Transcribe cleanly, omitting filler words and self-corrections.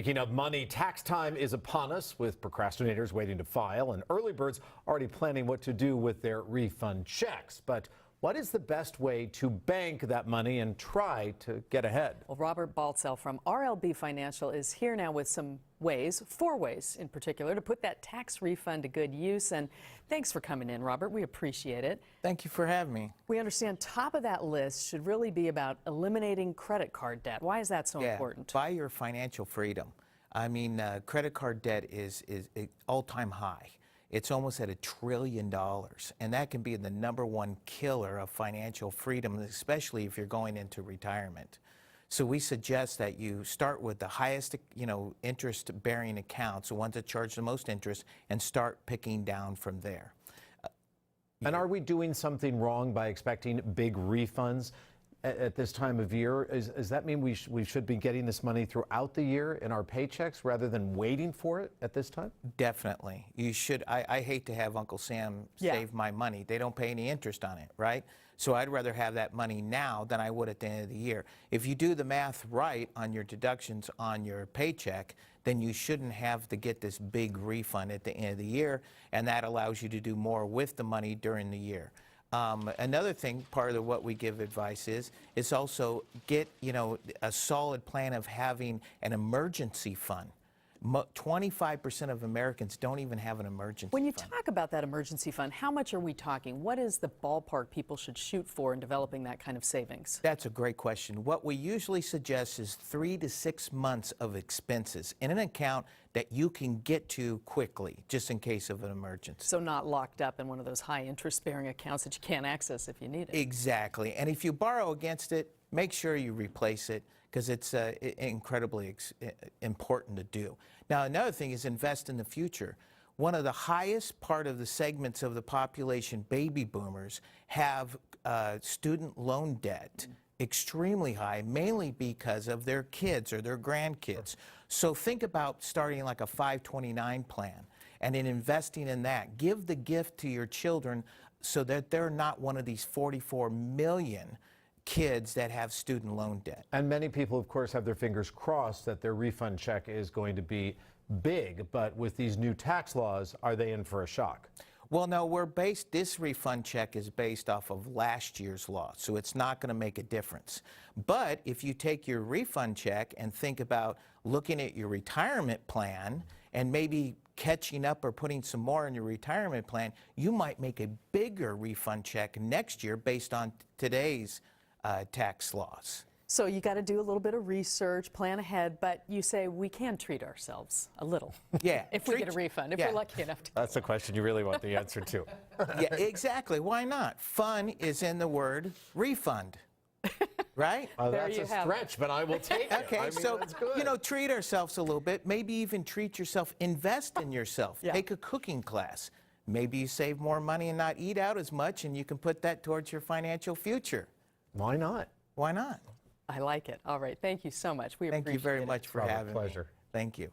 Speaking of money, tax time is upon us, with procrastinators waiting to file and early birds already planning what to do with their refund checks. But what is the best way to bank that money and try to get ahead? Well, Robert Baltzell from RLB Financial is here now with some ways, 4 ways in particular, to put that tax refund to good use. And thanks for coming in, Robert. We appreciate it. Thank you for having me. We understand top of that list should really be about eliminating credit card debt. Why is that so important? Buy your financial freedom. I mean, credit card debt is all-time high. It's almost at $1 trillion, and that can be the #1 killer of financial freedom, especially if you're going into retirement. So we suggest that you start with the highest, interest-bearing accounts, the ones that charge the most interest, and start picking down from there. And are we doing something wrong by expecting big refunds at this time of year? Does that mean we should be getting this money throughout the year in our paychecks rather than waiting for it at this time? Definitely. You should. I hate to have Uncle Sam save my money. They don't pay any interest on it, right? So I'd rather have that money now than I would at the end of the year. If you do the math right on your deductions on your paycheck, then you shouldn't have to get this big refund at the end of the year, and that allows you to do more with the money during the year. Another thing, part of what we give advice is also get, a solid plan of having an emergency fund. 25% of Americans don't even have an emergency fund. When you talk about that emergency fund, how much are we talking? What is the ballpark people should shoot for in developing that kind of savings? That's a great question. What we usually suggest is 3 to 6 months of expenses in an account that you can get to quickly, just in case of an emergency. So not locked up in one of those high interest-bearing accounts that you can't access if you need it. Exactly. And if you borrow against it, make sure you replace it, because it's incredibly important to do. Now, another thing is invest in the future. One of the highest part of the segments of the population, baby boomers, have student loan debt. Extremely high, mainly because of their kids or their grandkids. So think about starting like a 529 plan and in investing in that. Give the gift to your children so that they're not one of these 44 million kids that have student loan debt. And many people, of course, have their fingers crossed that their refund check is going to be big, but with these new tax laws, are they in for a shock? Well, no, this refund check is based off of last year's law, so it's not going to make a difference. But if you take your refund check and think about looking at your retirement plan and maybe catching up or putting some more in your retirement plan, you might make a bigger refund check next year based on today's tax laws. So you got to do a little bit of research, plan ahead, but you say we can treat ourselves a little. Yeah. If we get a refund, if we're lucky enough to. That's the question you really want the answer to. Yeah, exactly. Why not? Fun is in the word refund, right? That's a stretch, but I will take it. Okay, so, treat ourselves a little bit. Maybe even treat yourself. Invest in yourself. Yeah. Take a cooking class. Maybe you save more money and not eat out as much, and you can put that towards your financial future. Why not? Why not? I like it. All right. Thank you so much. We appreciate it. Thank you very much for having me. Pleasure. Thank you.